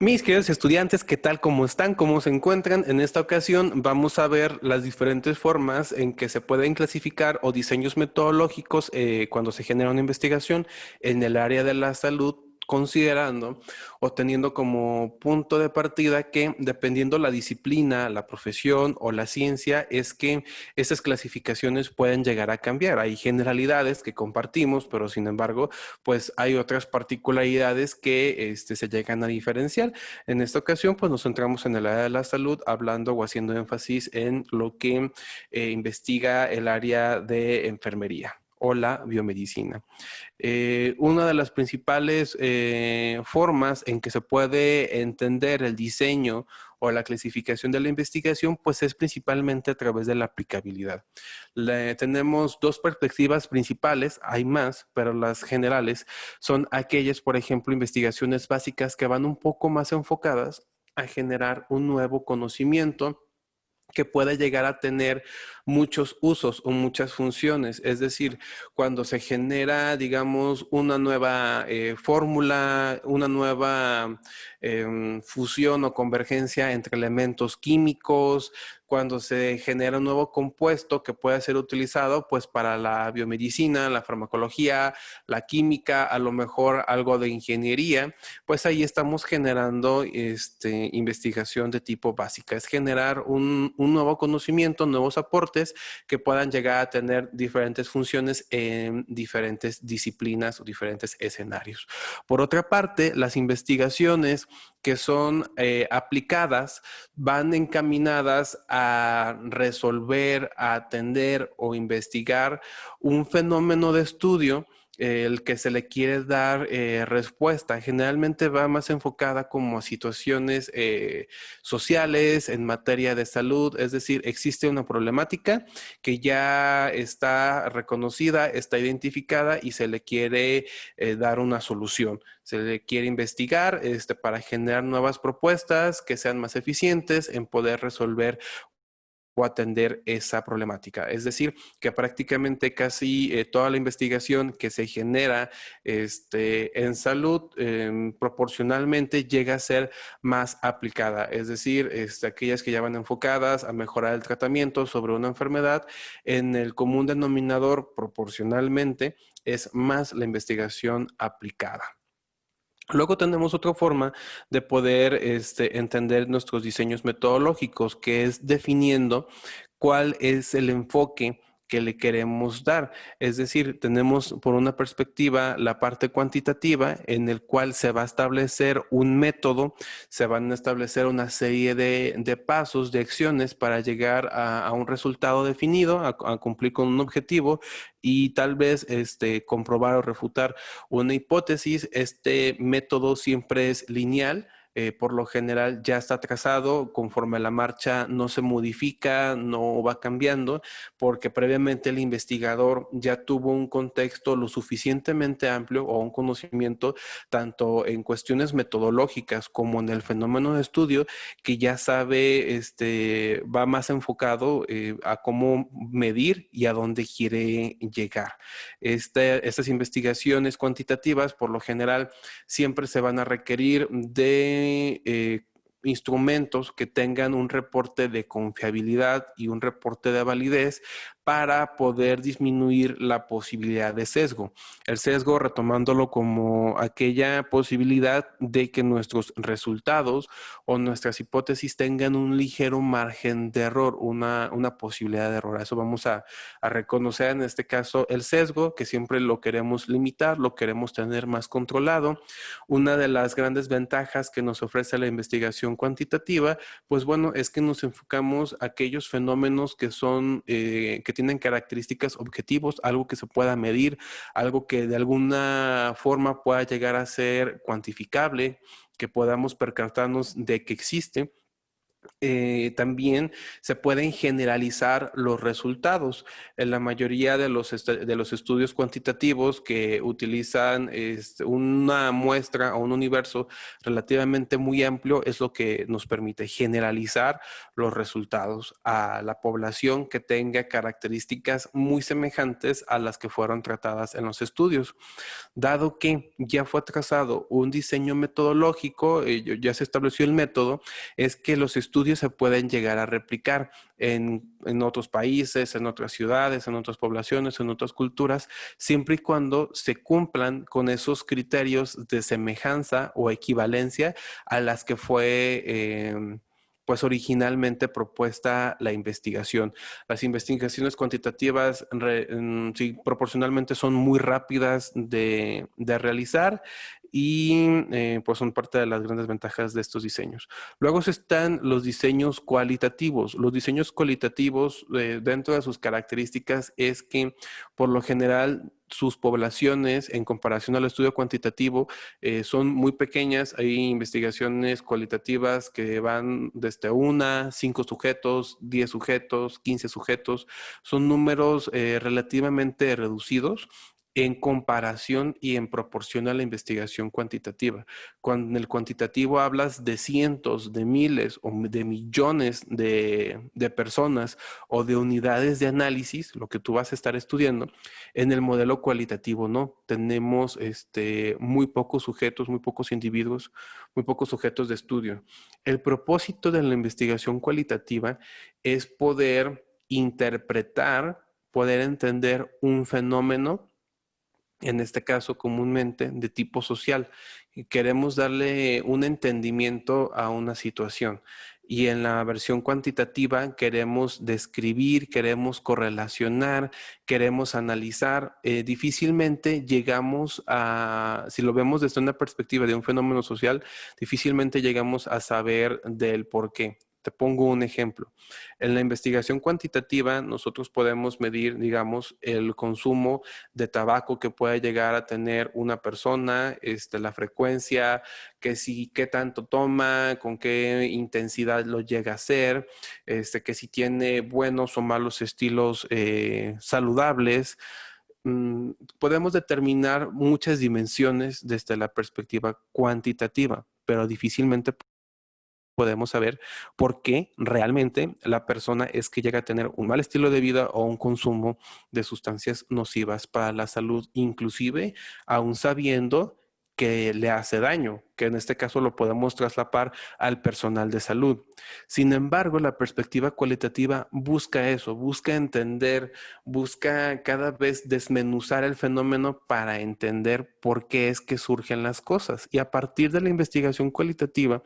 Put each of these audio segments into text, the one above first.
Mis queridos estudiantes, ¿qué tal? ¿Cómo están? ¿Cómo se encuentran? En esta ocasión vamos a ver las diferentes formas en que se pueden clasificar o diseños metodológicos cuando se genera una investigación en el área de la salud, considerando o teniendo como punto de partida que dependiendo la disciplina, la profesión o la ciencia, es que esas clasificaciones pueden llegar a cambiar. Hay generalidades que compartimos, pero sin embargo, pues hay otras particularidades que se llegan a diferenciar. En esta ocasión, pues nos centramos en el área de la salud, hablando o haciendo énfasis en lo que investiga el área de enfermería o la biomedicina. Una de las principales formas en que se puede entender el diseño o la clasificación de la investigación, pues es principalmente a través de la aplicabilidad. Tenemos dos perspectivas principales, hay más, pero las generales son aquellas, por ejemplo, investigaciones básicas que van un poco más enfocadas a generar un nuevo conocimiento que pueda llegar a tener muchos usos o muchas funciones. Es decir, cuando se genera, digamos, una nueva fórmula, una nueva fusión o convergencia entre elementos químicos, cuando se genera un nuevo compuesto que pueda ser utilizado pues para la biomedicina, la farmacología, la química, a lo mejor algo de ingeniería, pues ahí estamos generando investigación de tipo básica. Es generar un nuevo conocimiento, nuevos aportes que puedan llegar a tener diferentes funciones en diferentes disciplinas o diferentes escenarios. Por otra parte, las investigaciones que son aplicadas van encaminadas a resolver, a atender o investigar un fenómeno de estudio el que se le quiere dar respuesta. Generalmente va más enfocada como a situaciones sociales en materia de salud, es decir, existe una problemática que ya está reconocida, está identificada y se le quiere dar una solución. Se le quiere investigar para generar nuevas propuestas que sean más eficientes en poder resolver o atender esa problemática. Es decir, que prácticamente casi toda la investigación que se genera en salud proporcionalmente llega a ser más aplicada. Es decir, aquellas que ya van enfocadas a mejorar el tratamiento sobre una enfermedad, en el común denominador proporcionalmente es más la investigación aplicada. Luego tenemos otra forma de poder entender nuestros diseños metodológicos, que es definiendo cuál es el enfoque que le queremos dar. Es decir, tenemos por una perspectiva la parte cuantitativa en el cual se va a establecer un método, se van a establecer una serie de pasos, de acciones para llegar a un resultado definido, a cumplir con un objetivo y tal vez comprobar o refutar una hipótesis. Este método siempre es lineal. Por lo general ya está trazado, conforme la marcha no se modifica, no va cambiando, porque previamente el investigador ya tuvo un contexto lo suficientemente amplio o un conocimiento tanto en cuestiones metodológicas como en el fenómeno de estudio, que ya sabe, va más enfocado a cómo medir y a dónde quiere llegar. Estas investigaciones cuantitativas, por lo general, siempre se van a requerir de instrumentos que tengan un reporte de confiabilidad y un reporte de validez para poder disminuir la posibilidad de sesgo. El sesgo, retomándolo como aquella posibilidad de que nuestros resultados o nuestras hipótesis tengan un ligero margen de error, una posibilidad de error. A eso vamos a reconocer en este caso el sesgo, que siempre lo queremos limitar, lo queremos tener más controlado. Una de las grandes ventajas que nos ofrece la investigación cuantitativa, pues bueno, es que nos enfocamos a aquellos fenómenos que son, que tienen características objetivos, algo que se pueda medir, algo que de alguna forma pueda llegar a ser cuantificable, que podamos percatarnos de que existe También se pueden generalizar los resultados. En la mayoría de los estudios cuantitativos que utilizan una muestra o un universo relativamente muy amplio es lo que nos permite generalizar los resultados a la población que tenga características muy semejantes a las que fueron tratadas en los estudios. Dado que ya fue trazado un diseño metodológico, ya se estableció el método, es que los estudios se pueden llegar a replicar en otros países, en otras ciudades, en otras poblaciones, en otras culturas, siempre y cuando se cumplan con esos criterios de semejanza o equivalencia a las que fue pues originalmente propuesta la investigación. Las investigaciones cuantitativas sí, proporcionalmente son muy rápidas de realizar y pues son parte de las grandes ventajas de estos diseños. Luego están los diseños cualitativos. Los diseños cualitativos, dentro de sus características, es que por lo general sus poblaciones en comparación al estudio cuantitativo son muy pequeñas. Hay investigaciones cualitativas que van desde 1, 5 sujetos, 10 sujetos, 15 sujetos. Son números relativamente reducidos en comparación y en proporción a la investigación cuantitativa. Cuando en el cuantitativo hablas de cientos, de miles o de millones de personas o de unidades de análisis, lo que tú vas a estar estudiando, en el modelo cualitativo no. Tenemos muy pocos sujetos, muy pocos individuos, muy pocos sujetos de estudio. El propósito de la investigación cualitativa es poder interpretar, poder entender un fenómeno, en este caso comúnmente de tipo social, y queremos darle un entendimiento a una situación. Y en la versión cuantitativa queremos describir, queremos correlacionar, queremos analizar. Difícilmente llegamos a, si lo vemos desde una perspectiva de un fenómeno social, difícilmente llegamos a saber del por qué. Te pongo un ejemplo. En la investigación cuantitativa, nosotros podemos medir, digamos, el consumo de tabaco que puede llegar a tener una persona, la frecuencia, que si qué tanto toma, con qué intensidad lo llega a hacer, que si tiene buenos o malos estilos saludables. Podemos determinar muchas dimensiones desde la perspectiva cuantitativa, pero difícilmente podemos saber por qué realmente la persona es que llega a tener un mal estilo de vida o un consumo de sustancias nocivas para la salud, inclusive aún sabiendo que le hace daño, que en este caso lo podemos traslapar al personal de salud. Sin embargo, la perspectiva cualitativa busca eso, busca entender, busca cada vez desmenuzar el fenómeno para entender por qué es que surgen las cosas. Y a partir de la investigación cualitativa,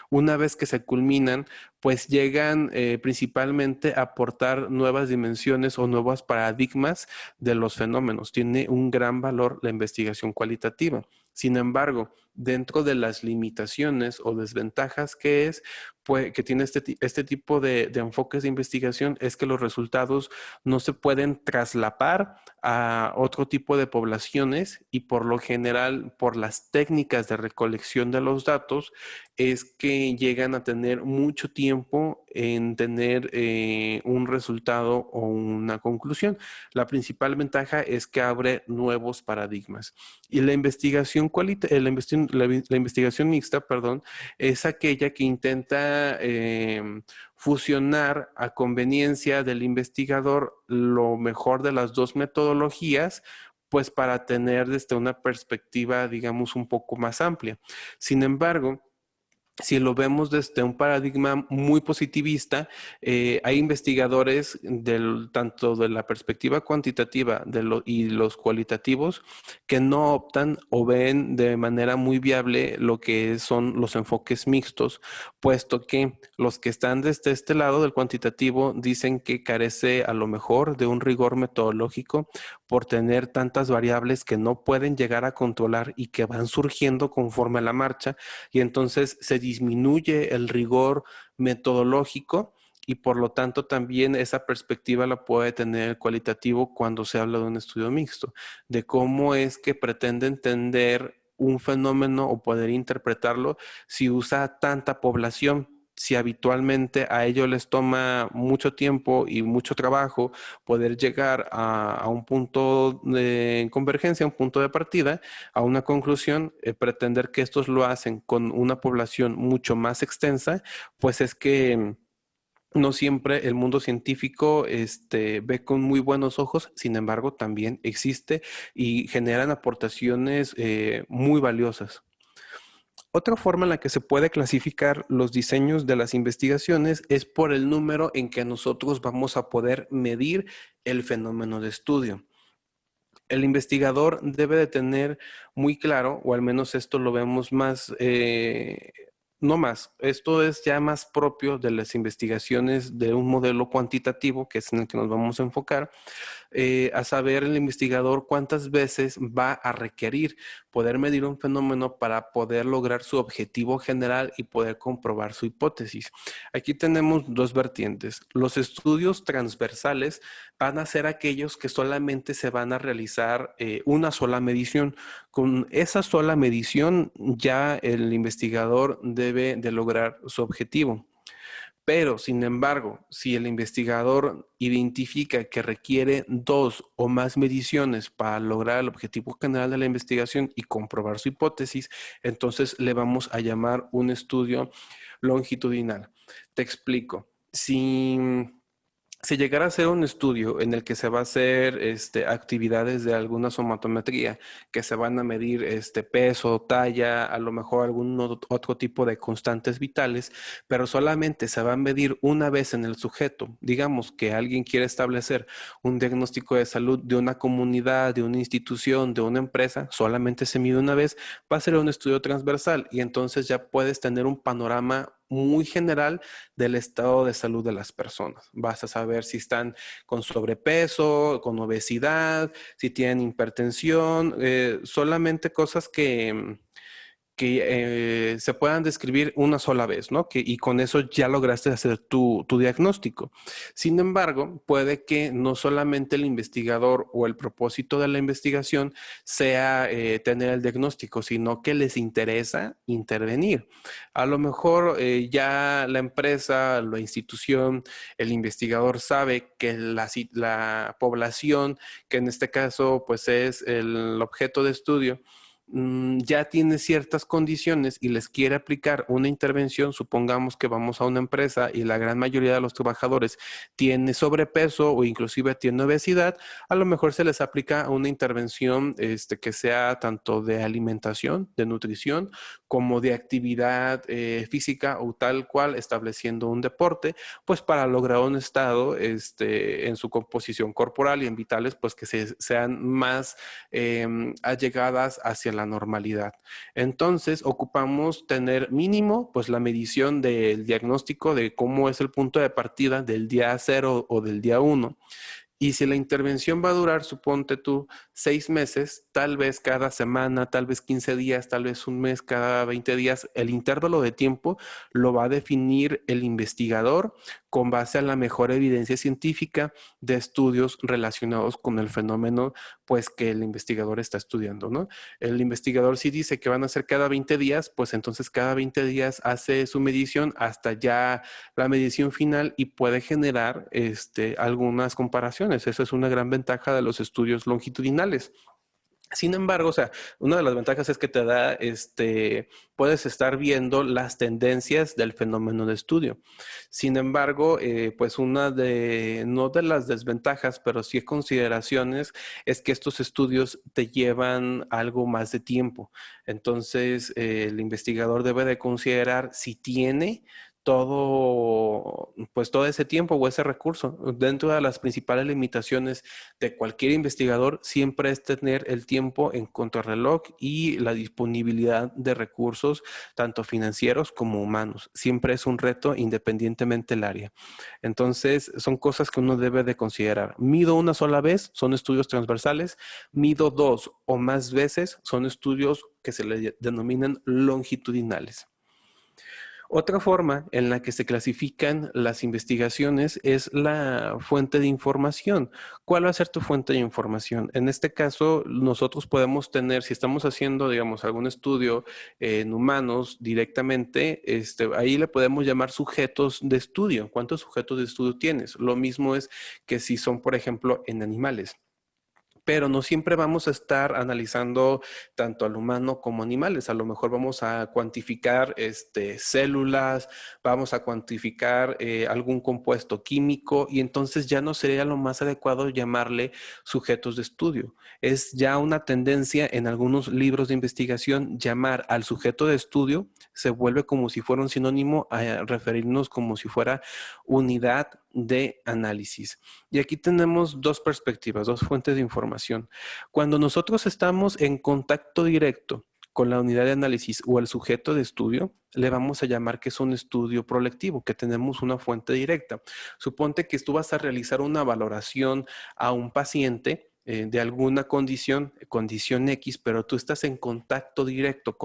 una vez que se culminan, pues llegan principalmente a aportar nuevas dimensiones o nuevos paradigmas de los fenómenos. Tiene un gran valor la investigación cualitativa. Sin embargo, dentro de las limitaciones o desventajas que es, pues, que tiene este tipo de enfoques de investigación, es que los resultados no se pueden traslapar a otro tipo de poblaciones y por lo general, por las técnicas de recolección de los datos, es que llegan a tener mucho tiempo en tener un resultado o una conclusión. La principal ventaja es que abre nuevos paradigmas. Y la investigación, la investigación mixta, perdón, es aquella que intenta fusionar a conveniencia del investigador lo mejor de las dos metodologías, pues para tener desde una perspectiva, digamos, un poco más amplia. Sin embargo, si lo vemos desde un paradigma muy positivista, hay investigadores tanto de la perspectiva cuantitativa y los cualitativos que no optan o ven de manera muy viable lo que son los enfoques mixtos, puesto que los que están desde este lado del cuantitativo dicen que carece a lo mejor de un rigor metodológico por tener tantas variables que no pueden llegar a controlar y que van surgiendo conforme a la marcha, y entonces se disminuye el rigor metodológico y por lo tanto también esa perspectiva la puede tener el cualitativo cuando se habla de un estudio mixto, de cómo es que pretende entender un fenómeno o poder interpretarlo si usa tanta población. si habitualmente a ellos les toma mucho tiempo y mucho trabajo poder llegar a un punto de convergencia, un punto de partida, a una conclusión, pretender que estos lo hacen con una población mucho más extensa, pues es que no siempre el mundo científico ve con muy buenos ojos, sin embargo, también existe y generan aportaciones muy valiosas. Otra forma en la que se puede clasificar los diseños de las investigaciones es por el número en que nosotros vamos a poder medir el fenómeno de estudio. El investigador debe de tener muy claro, o al menos esto lo vemos más, no más, esto es ya más propio de las investigaciones de un modelo cuantitativo, que es en el que nos vamos a enfocar, a saber el investigador cuántas veces va a requerir poder medir un fenómeno para poder lograr su objetivo general y poder comprobar su hipótesis. Aquí tenemos dos vertientes. Los estudios transversales van a ser aquellos que solamente se van a realizar una sola medición. Con esa sola medición ya el investigador debe de lograr su objetivo. Pero, sin embargo, si el investigador identifica que requiere dos o más mediciones para lograr el objetivo general de la investigación y comprobar su hipótesis, entonces le vamos a llamar un estudio longitudinal. Te explico. Si llegara a ser un estudio en el que se va a hacer actividades de alguna somatometría, que se van a medir peso, talla, a lo mejor algún otro tipo de constantes vitales, pero solamente se va a medir una vez en el sujeto, digamos que alguien quiere establecer un diagnóstico de salud de una comunidad, de una institución, de una empresa, solamente se mide una vez, va a ser un estudio transversal y entonces ya puedes tener un panorama muy general del estado de salud de las personas. Vas a saber si están con sobrepeso, con obesidad, si tienen hipertensión, solamente cosas que se puedan describir una sola vez, ¿no? Y con eso ya lograste hacer tu diagnóstico. Sin embargo, puede que no solamente el investigador o el propósito de la investigación sea tener el diagnóstico, sino que les interesa intervenir. A lo mejor ya la empresa, la institución, el investigador sabe que la población, que en este caso pues es el objeto de estudio, ya tiene ciertas condiciones y les quiere aplicar una intervención, supongamos que vamos a una empresa y la gran mayoría de los trabajadores tiene sobrepeso o inclusive tiene obesidad, a lo mejor se les aplica una intervención que sea tanto de alimentación, de nutrición, como de actividad física o tal cual, estableciendo un deporte, pues para lograr un estado en su composición corporal y en vitales, pues que sean más allegadas hacia la normalidad. Entonces, ocupamos tener mínimo, pues la medición del diagnóstico de cómo es el punto de partida del día 0 o del día 1. Y si la intervención va a durar, suponte tú, 6 meses, tal vez cada semana, tal vez 15 días, tal vez un mes, cada 20 días, el intervalo de tiempo lo va a definir el investigador con base a la mejor evidencia científica de estudios relacionados con el fenómeno, pues que el investigador está estudiando, ¿no? El investigador si dice que van a ser cada 20 días, pues entonces cada 20 días hace su medición hasta ya la medición final y puede generar algunas comparaciones. Esa es una gran ventaja de los estudios longitudinales. Sin embargo, o sea, una de las ventajas es que te da, puedes estar viendo las tendencias del fenómeno de estudio. Sin embargo, pues no de las desventajas, pero sí consideraciones, es que estos estudios te llevan algo más de tiempo. Entonces, el investigador debe de considerar si tiene pues todo ese tiempo o ese recurso. Dentro de las principales limitaciones de cualquier investigador siempre es tener el tiempo en contrarreloj y la disponibilidad de recursos, tanto financieros como humanos. Siempre es un reto independientemente del área. Entonces, son cosas que uno debe de considerar. Mido una sola vez, son estudios transversales. Mido dos o más veces, son estudios que se le denominan longitudinales. Otra forma en la que se clasifican las investigaciones es la fuente de información. ¿Cuál va a ser tu fuente de información? En este caso, nosotros podemos tener, si estamos haciendo, digamos, algún estudio en humanos directamente, ahí le podemos llamar sujetos de estudio. ¿Cuántos sujetos de estudio tienes? Lo mismo es que si son, por ejemplo, en animales. Pero no siempre vamos a estar analizando tanto al humano como animales. A lo mejor vamos a cuantificar células, vamos a cuantificar algún compuesto químico y entonces ya no sería lo más adecuado llamarle sujetos de estudio. Es ya una tendencia en algunos libros de investigación llamar al sujeto de estudio, se vuelve como si fuera un sinónimo a referirnos como si fuera unidad de análisis. Y aquí tenemos dos perspectivas, dos fuentes de información. Cuando nosotros estamos en contacto directo con la unidad de análisis o el sujeto de estudio, le vamos a llamar que es un estudio prolectivo, que tenemos una fuente directa. Suponte que tú vas a realizar una valoración a un paciente de alguna condición, condición X, pero tú estás en contacto directo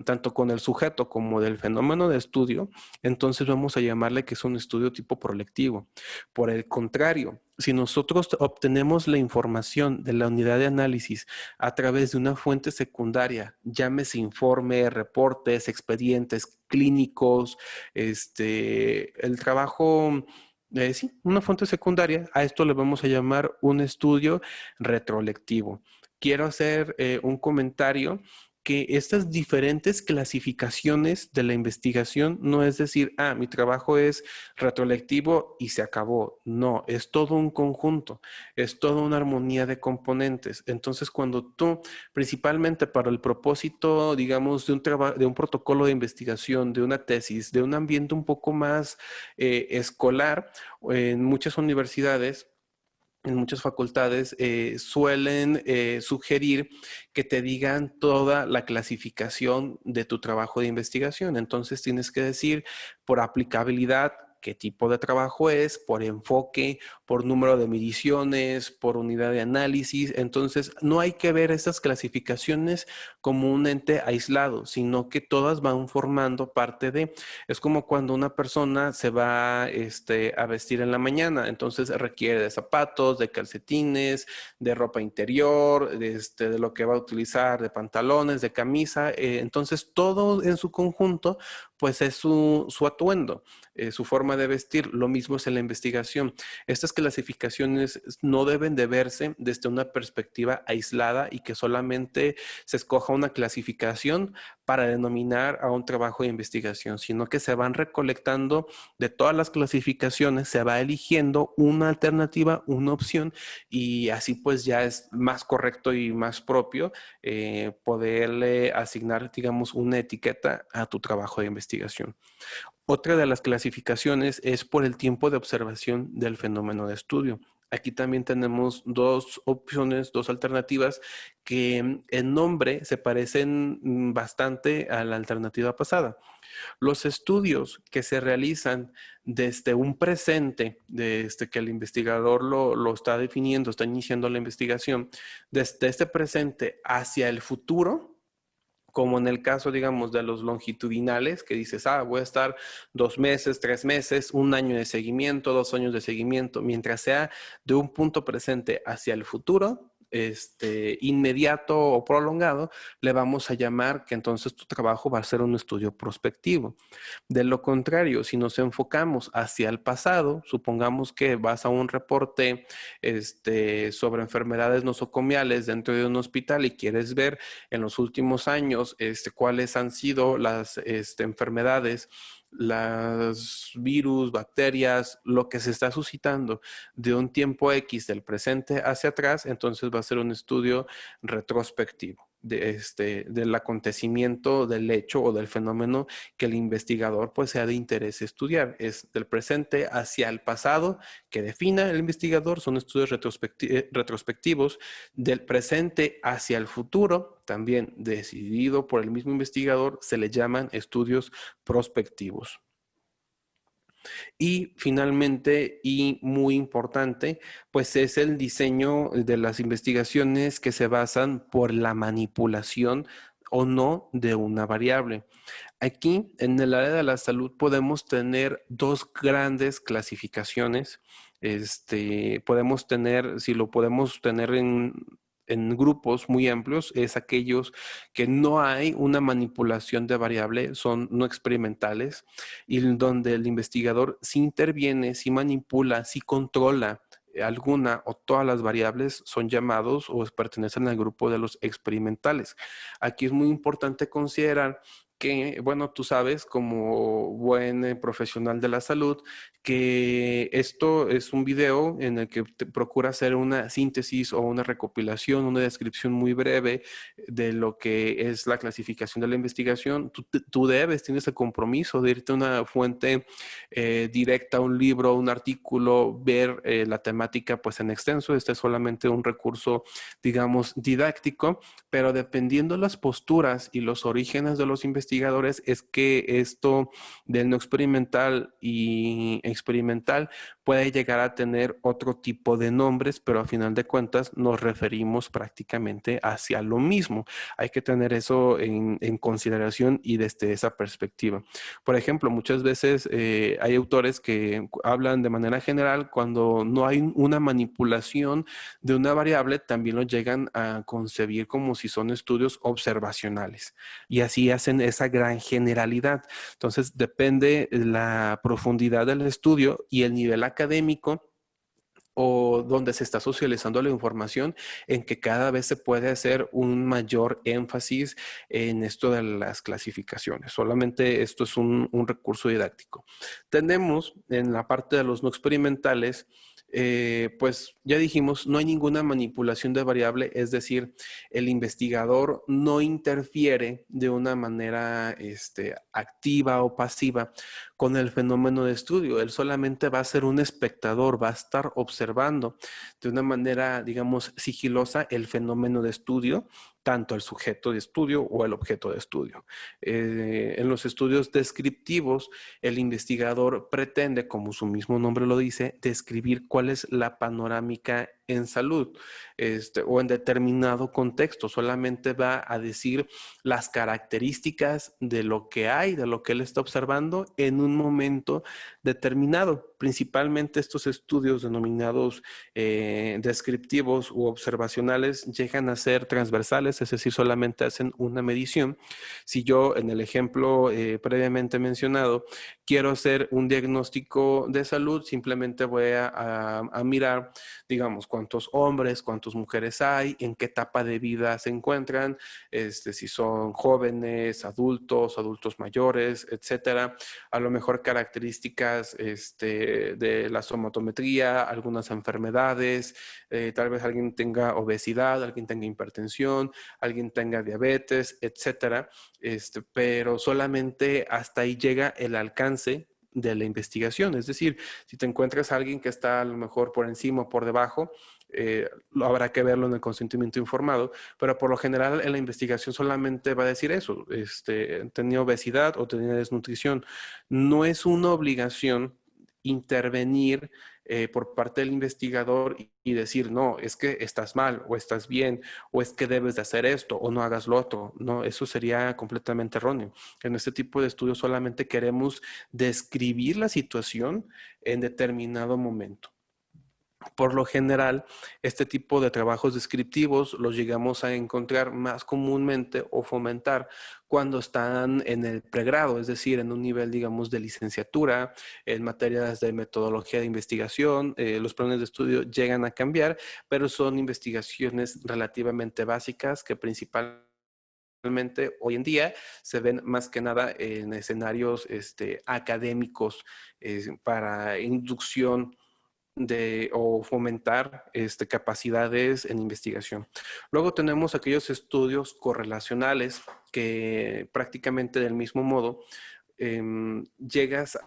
tanto con el sujeto como del fenómeno de estudio, entonces vamos a llamarle que es un estudio tipo prolectivo. Por el contrario, si nosotros obtenemos la información de la unidad de análisis a través de una fuente secundaria, llámese informe, reportes, expedientes clínicos, el trabajo, sí, una fuente secundaria, a esto le vamos a llamar un estudio retrolectivo. Quiero hacer un comentario que estas diferentes clasificaciones de la investigación no es decir, mi trabajo es retrolectivo y se acabó. No, es todo un conjunto, es toda una armonía de componentes. Entonces, cuando tú, principalmente para el propósito, digamos, de un protocolo de investigación, de una tesis, de un ambiente un poco más escolar, en muchas universidades, en muchas facultades suelen sugerir que te digan toda la clasificación de tu trabajo de investigación. Entonces tienes que decir por aplicabilidad qué tipo de trabajo es, por enfoque, por número de mediciones, por unidad de análisis. Entonces no hay que ver estas clasificaciones como un ente aislado, sino que todas van formando parte de. Es como cuando una persona se va a vestir en la mañana, entonces requiere de zapatos, de calcetines, de ropa interior, de lo que va a utilizar, de pantalones, de camisa. Entonces todo en su conjunto, pues es su atuendo, su forma de vestir. Lo mismo es en la investigación. Estas clasificaciones no deben de verse desde una perspectiva aislada y que solamente se escoja una clasificación para denominar a un trabajo de investigación, sino que se van recolectando de todas las clasificaciones, se va eligiendo una alternativa, una opción, y así pues ya es más correcto y más propio poderle asignar, digamos, una etiqueta a tu trabajo de investigación. Otra de las clasificaciones es por el tiempo de observación del fenómeno de estudio. Aquí también tenemos dos opciones, dos alternativas que en nombre se parecen bastante a la alternativa pasada. Los estudios que se realizan desde un presente, desde que el investigador lo está definiendo, está iniciando la investigación, desde este presente hacia el futuro, como en el caso, digamos, de los longitudinales, que dices, voy a estar 2 meses, 3 meses, un año de seguimiento, 2 años de seguimiento, mientras sea de un punto presente hacia el futuro, inmediato o prolongado, le vamos a llamar que entonces tu trabajo va a ser un estudio prospectivo. De lo contrario, si nos enfocamos hacia el pasado, supongamos que vas a un reporte sobre enfermedades nosocomiales dentro de un hospital y quieres ver en los últimos años cuáles han sido las enfermedades, las virus, bacterias, lo que se está suscitando de un tiempo X del presente hacia atrás, entonces va a ser un estudio retrospectivo del acontecimiento, del hecho o del fenómeno que el investigador pues sea de interés estudiar. Es del presente hacia el pasado que defina el investigador, son estudios retrospectivos. Del presente hacia el futuro, también decidido por el mismo investigador, se le llaman estudios prospectivos. Y finalmente, y muy importante, pues es el diseño de las investigaciones que se basan por la manipulación o no de una variable. Aquí, en el área de la salud, podemos tener dos grandes clasificaciones. Podemos tener, si lo podemos tener en grupos muy amplios, es aquellos que no hay una manipulación de variable, son no experimentales, y donde el investigador sí interviene, sí manipula, sí controla alguna o todas las variables, son llamados o pertenecen al grupo de los experimentales. Aquí es muy importante considerar que, bueno, tú sabes como buen profesional de la salud, que esto es un video en el que te procura hacer una síntesis o una recopilación, una descripción muy breve de lo que es la clasificación de la investigación. Tú tienes el compromiso de irte a una fuente directa, un libro, un artículo, ver la temática pues en extenso. Este es solamente un recurso, digamos, didáctico, pero dependiendo las posturas y los orígenes de los investigadores es que esto del no experimental y experimental puede llegar a tener otro tipo de nombres, pero a final de cuentas nos referimos prácticamente hacia lo mismo. Hay que tener eso en consideración y desde esa perspectiva. Por ejemplo, muchas veces hay autores que hablan de manera general cuando no hay una manipulación de una variable, también lo llegan a concebir como si son estudios observacionales y así hacen esa gran generalidad. Entonces, depende la profundidad del estudio y el nivel académico o donde se está socializando la información, en que cada vez se puede hacer un mayor énfasis en esto de las clasificaciones. Solamente esto es un recurso didáctico. Tenemos en la parte de los no experimentales, pues ya dijimos, no hay ninguna manipulación de variable, es decir, el investigador no interfiere de una manera activa o pasiva con el fenómeno de estudio. Él solamente va a ser un espectador, va a estar observando de una manera, digamos, sigilosa el fenómeno de estudio, tanto el sujeto de estudio o el objeto de estudio. En los estudios descriptivos, el investigador pretende, como su mismo nombre lo dice, describir cuál es la panorámica en salud o en determinado contexto. Solamente va a decir las características de lo que hay, de lo que él está observando en un momento determinado. Principalmente estos estudios denominados descriptivos u observacionales llegan a ser transversales, es decir, solamente hacen una medición. Si yo en el ejemplo previamente mencionado quiero hacer un diagnóstico de salud, simplemente voy a mirar, digamos, cuántos hombres, cuántas mujeres hay, en qué etapa de vida se encuentran, si son jóvenes, adultos mayores, etcétera. A lo mejor características de la somatometría, algunas enfermedades, tal vez alguien tenga obesidad, alguien tenga hipertensión, alguien tenga diabetes, etcétera. Pero solamente hasta ahí llega el alcance de la investigación. Es decir, si te encuentras a alguien que está a lo mejor por encima o por debajo, habrá que verlo en el consentimiento informado, pero por lo general en la investigación solamente va a decir eso, tenía obesidad o tenía desnutrición. No es una obligación intervenir por parte del investigador y decir, no, es que estás mal o estás bien o es que debes de hacer esto o no hagas lo otro. No, eso sería completamente erróneo. En este tipo de estudios solamente queremos describir la situación en determinado momento. Por lo general, este tipo de trabajos descriptivos los llegamos a encontrar más comúnmente o fomentar cuando están en el pregrado, es decir, en un nivel, digamos, de licenciatura, en materias de metodología de investigación. Los planes de estudio llegan a cambiar, pero son investigaciones relativamente básicas que principalmente hoy en día se ven más que nada en escenarios académicos para inducción o fomentar capacidades en investigación. Luego tenemos aquellos estudios correlacionales que prácticamente del mismo modo llegas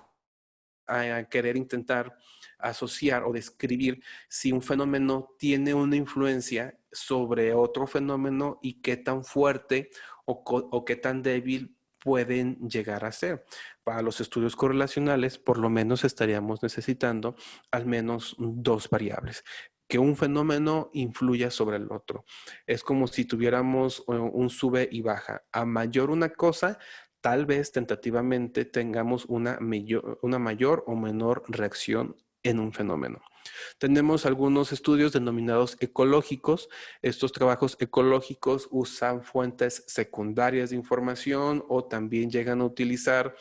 a querer intentar asociar o describir si un fenómeno tiene una influencia sobre otro fenómeno y qué tan fuerte o qué tan débil pueden llegar a ser. Para los estudios correlacionales, por lo menos estaríamos necesitando al menos dos variables. que un fenómeno influya sobre el otro. Es como si tuviéramos un sube y baja. A mayor una cosa, tal vez tentativamente tengamos una mayor o menor reacción en un fenómeno. Tenemos algunos estudios denominados ecológicos. Estos trabajos ecológicos usan fuentes secundarias de información o también llegan a utilizar,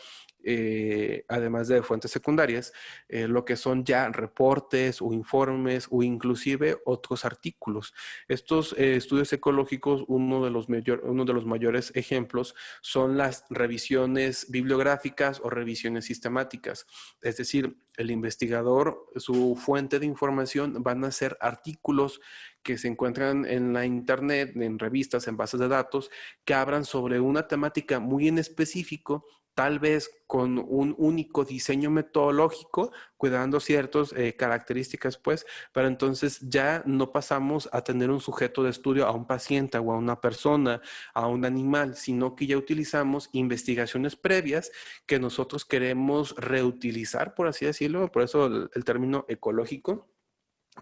además de fuentes secundarias, lo que son ya reportes o informes o inclusive otros artículos. Estos estudios ecológicos, uno de los mayores ejemplos son las revisiones bibliográficas o revisiones sistemáticas. Es decir, el investigador, su fuente de información van a ser artículos que se encuentran en la internet, en revistas, en bases de datos, que hablan sobre una temática muy en específico, tal vez con un único diseño metodológico, cuidando ciertas características, pues, pero entonces ya no pasamos a tener un sujeto de estudio a un paciente o a una persona, a un animal, sino que ya utilizamos investigaciones previas que nosotros queremos reutilizar, por así decirlo, por eso el término ecológico,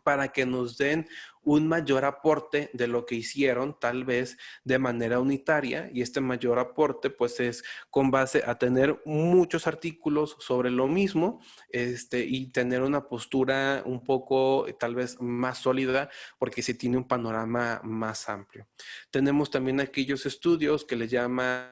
para que nos den un mayor aporte de lo que hicieron, tal vez de manera unitaria, y este mayor aporte pues es con base a tener muchos artículos sobre lo mismo, y tener una postura un poco tal vez más sólida porque se tiene un panorama más amplio. Tenemos también aquellos estudios que le llaman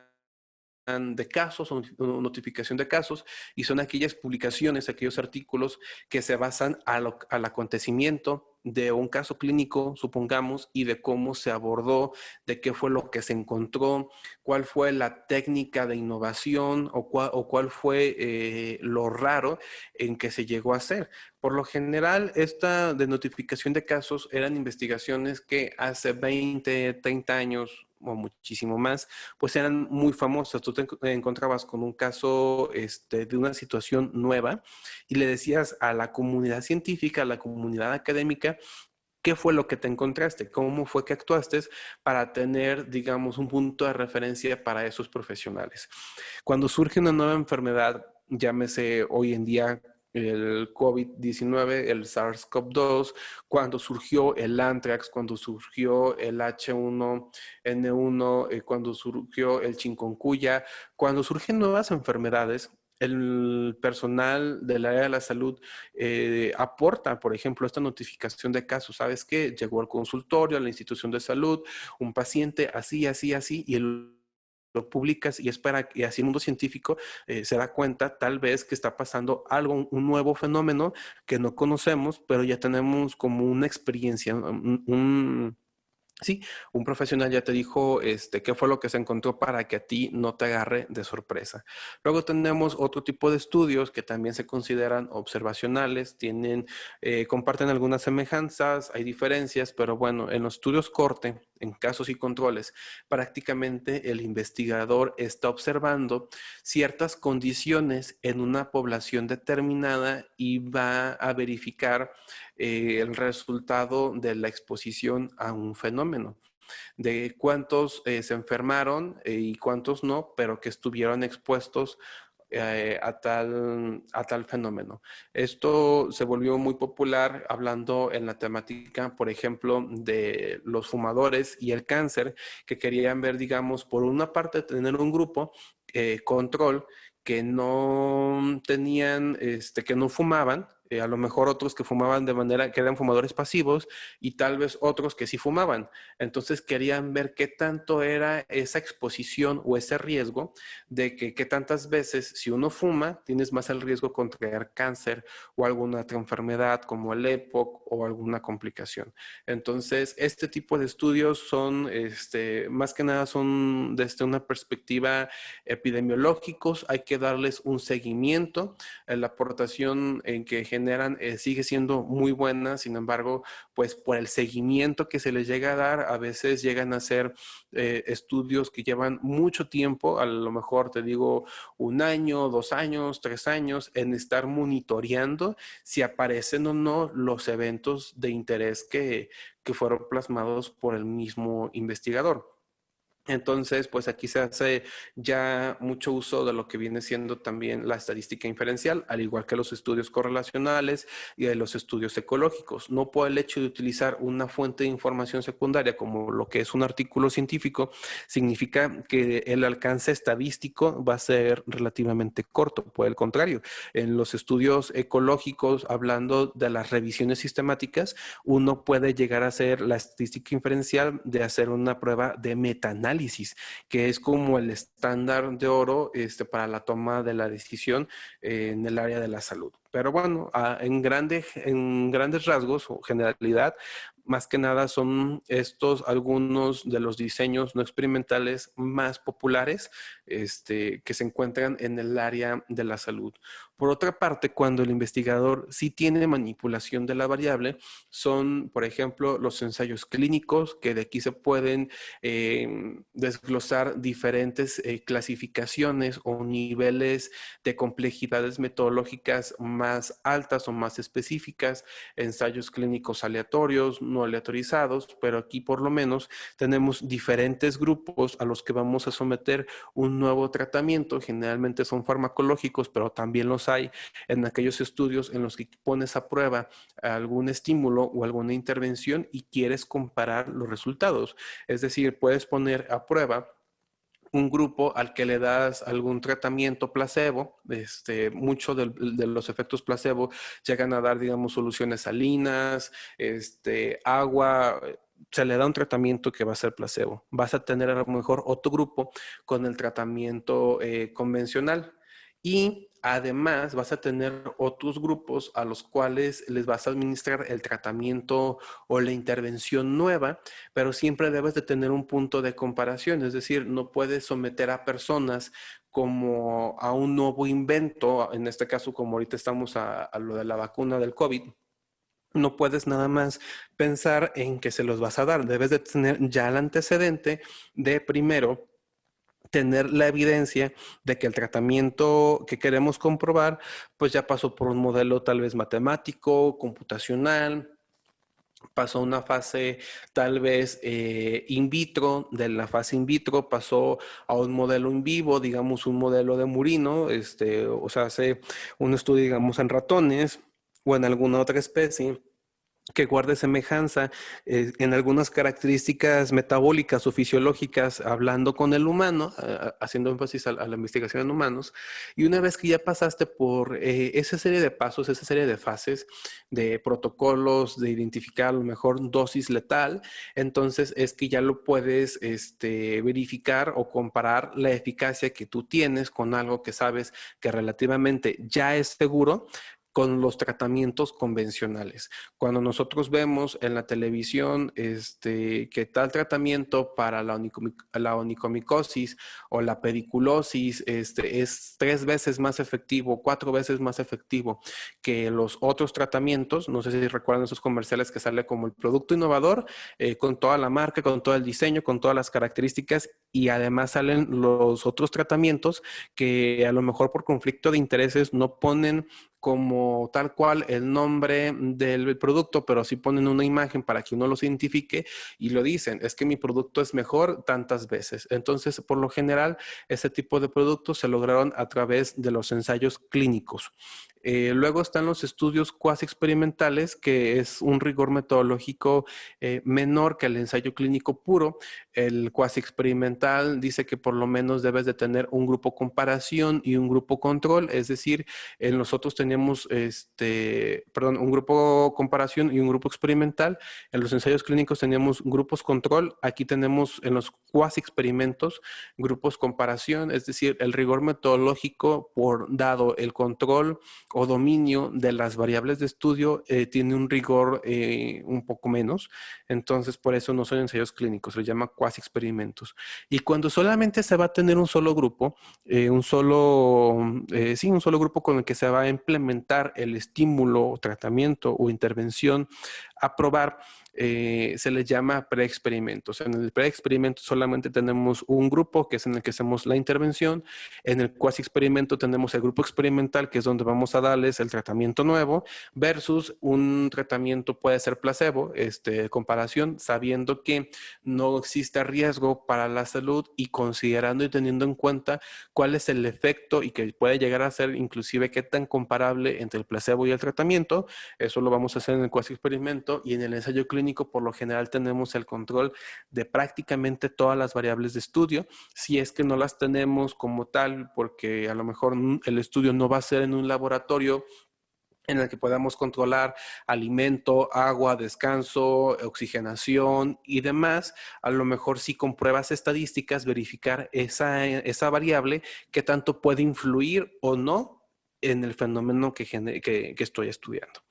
de casos o notificación de casos, y son aquellas publicaciones, aquellos artículos que se basan al acontecimiento de un caso clínico, supongamos, y de cómo se abordó, de qué fue lo que se encontró, cuál fue la técnica de innovación o cuál fue lo raro en que se llegó a hacer. Por lo general, esta de notificación de casos eran investigaciones que hace 20, 30 años o muchísimo más, pues eran muy famosas. Tú te encontrabas con un caso de una situación nueva y le decías a la comunidad científica, a la comunidad académica, qué fue lo que te encontraste, cómo fue que actuaste para tener, digamos, un punto de referencia para esos profesionales. Cuando surge una nueva enfermedad, llámese hoy en día el COVID-19, el SARS-CoV-2, cuando surgió el anthrax, cuando surgió el H1N1, cuando surgió el chikungunya, cuando surgen nuevas enfermedades, el personal del área de la salud aporta, por ejemplo, esta notificación de casos. ¿Sabes qué? Llegó al consultorio, a la institución de salud, un paciente así, así, así, y lo publicas y espera, y así el mundo científico se da cuenta tal vez que está pasando algo, un nuevo fenómeno que no conocemos, pero ya tenemos como una experiencia, sí, un profesional ya te dijo qué fue lo que se encontró para que a ti no te agarre de sorpresa. Luego tenemos otro tipo de estudios que también se consideran observacionales, comparten algunas semejanzas, hay diferencias, pero bueno, en los estudios corte, en casos y controles, prácticamente el investigador está observando ciertas condiciones en una población determinada y va a verificar el resultado de la exposición a un fenómeno, de cuántos se enfermaron y cuántos no, pero que estuvieron expuestos a tal fenómeno. Esto se volvió muy popular hablando en la temática, por ejemplo, de los fumadores y el cáncer, que querían ver, digamos, por una parte, tener un grupo control que no tenían, que no fumaban, a lo mejor otros que fumaban de manera, que eran fumadores pasivos, y tal vez otros que sí fumaban. Entonces querían ver qué tanto era esa exposición o ese riesgo de que tantas veces si uno fuma, tienes más el riesgo de contraer cáncer o alguna otra enfermedad como el EPOC o alguna complicación. Entonces, este tipo de estudios son, más que nada son desde una perspectiva epidemiológicos, hay que darles un seguimiento. La aportación en que generan sigue siendo muy buena, sin embargo, pues por el seguimiento que se les llega a dar, a veces llegan a ser estudios que llevan mucho tiempo, a lo mejor te digo 1 año, 2 años, 3 años, en estar monitoreando si aparecen o no los eventos de interés que fueron plasmados por el mismo investigador. Entonces, pues aquí se hace ya mucho uso de lo que viene siendo también la estadística inferencial, al igual que los estudios correlacionales y de los estudios ecológicos. No por el hecho de utilizar una fuente de información secundaria como lo que es un artículo científico, significa que el alcance estadístico va a ser relativamente corto. Por el contrario, en los estudios ecológicos, hablando de las revisiones sistemáticas, uno puede llegar a hacer la estadística inferencial de hacer una prueba de metaanálisis, que es como el estándar de oro para la toma de la decisión en el área de la salud. Pero bueno, en grandes rasgos o generalidad, más que nada son estos algunos de los diseños no experimentales más populares que se encuentran en el área de la salud. Por otra parte, cuando el investigador sí tiene manipulación de la variable, son, por ejemplo, los ensayos clínicos, que de aquí se pueden desglosar diferentes clasificaciones o niveles de complejidades metodológicas más altas o más específicas, ensayos clínicos aleatorios, no aleatorizados, pero aquí por lo menos tenemos diferentes grupos a los que vamos a someter un nuevo tratamiento. Generalmente son farmacológicos, pero también los hay en aquellos estudios en los que pones a prueba algún estímulo o alguna intervención y quieres comparar los resultados. Es decir, puedes poner a prueba un grupo al que le das algún tratamiento placebo. Mucho de los efectos placebo llegan a dar, digamos, soluciones salinas, agua. Se le da un tratamiento que va a ser placebo. Vas a tener a lo mejor otro grupo con el tratamiento convencional. Y además vas a tener otros grupos a los cuales les vas a administrar el tratamiento o la intervención nueva, pero siempre debes de tener un punto de comparación. Es decir, no puedes someter a personas como a un nuevo invento, en este caso como ahorita estamos a lo de la vacuna del COVID. No puedes nada más pensar en que se los vas a dar. Debes de tener ya el antecedente de primero tener la evidencia de que el tratamiento que queremos comprobar, pues ya pasó por un modelo tal vez matemático, computacional, pasó una fase tal vez in vitro, de la fase in vitro pasó a un modelo in vivo, digamos un modelo de Murino, o sea, hace un estudio, digamos, en ratones o en alguna otra especie que guarde semejanza en algunas características metabólicas o fisiológicas, hablando con el humano, haciendo énfasis a la investigación en humanos. Y una vez que ya pasaste por esa serie de pasos, esa serie de fases, de protocolos, de identificar a lo mejor dosis letal, entonces es que ya lo puedes verificar o comparar la eficacia que tú tienes con algo que sabes que relativamente ya es seguro, con los tratamientos convencionales. Cuando nosotros vemos en la televisión que tal tratamiento para la onicomicosis o la pediculosis es 3 veces más efectivo, 4 veces más efectivo que los otros tratamientos, no sé si recuerdan esos comerciales que sale como el producto innovador, con toda la marca, con todo el diseño, con todas las características, y además salen los otros tratamientos que a lo mejor por conflicto de intereses no ponen como tal cual el nombre del producto, pero sí ponen una imagen para que uno los identifique y lo dicen, es que mi producto es mejor tantas veces. Entonces, por lo general, ese tipo de productos se lograron a través de los ensayos clínicos. Luego están los estudios cuasi experimentales, que es un rigor metodológico menor que el ensayo clínico puro. El cuasi experimental dice que por lo menos debes de tener un grupo comparación y un grupo control, es decir, en nosotros teníamos un grupo comparación y un grupo experimental. En los ensayos clínicos teníamos grupos control. Aquí tenemos en los cuasi experimentos grupos comparación, es decir, el rigor metodológico por dado el control o dominio de las variables de estudio tiene un rigor un poco menos. Entonces, por eso no son ensayos clínicos, se llama cuasi experimentos. Y cuando solamente se va a tener un solo grupo, un solo grupo con el que se va a implementar el estímulo, tratamiento o intervención a probar se les llama preexperimentos. En el preexperimento solamente tenemos un grupo, que es en el que hacemos la intervención. En el cuasi experimento tenemos el grupo experimental, que es donde vamos a darles el tratamiento nuevo, versus un tratamiento puede ser placebo, comparación, sabiendo que no existe riesgo para la salud y considerando y teniendo en cuenta cuál es el efecto y que puede llegar a ser inclusive qué tan comparable entre el placebo y el tratamiento. Eso lo vamos a hacer en el cuasi experimento, y en el ensayo clínico por lo general tenemos el control de prácticamente todas las variables de estudio. Si es que no las tenemos como tal, porque a lo mejor el estudio no va a ser en un laboratorio en el que podamos controlar alimento, agua, descanso, oxigenación y demás, a lo mejor sí con pruebas estadísticas verificar esa variable que tanto puede influir o no en el fenómeno que estoy estudiando.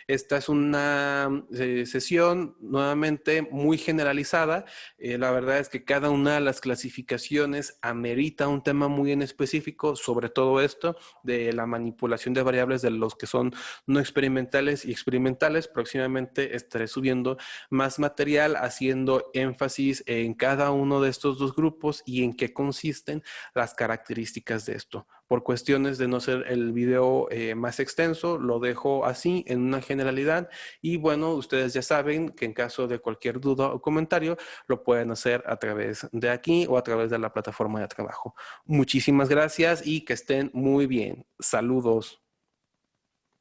Esta es una sesión nuevamente muy generalizada. La verdad es que cada una de las clasificaciones amerita un tema muy en específico sobre todo esto de la manipulación de variables de los que son no experimentales y experimentales. Próximamente estaré subiendo más material haciendo énfasis en cada uno de estos dos grupos y en qué consisten las características de esto. Por cuestiones de no ser el video más extenso, lo dejo así en una generalidad, y bueno, ustedes ya saben que en caso de cualquier duda o comentario lo pueden hacer a través de aquí o a través de la plataforma de trabajo. Muchísimas gracias y que estén muy bien. Saludos.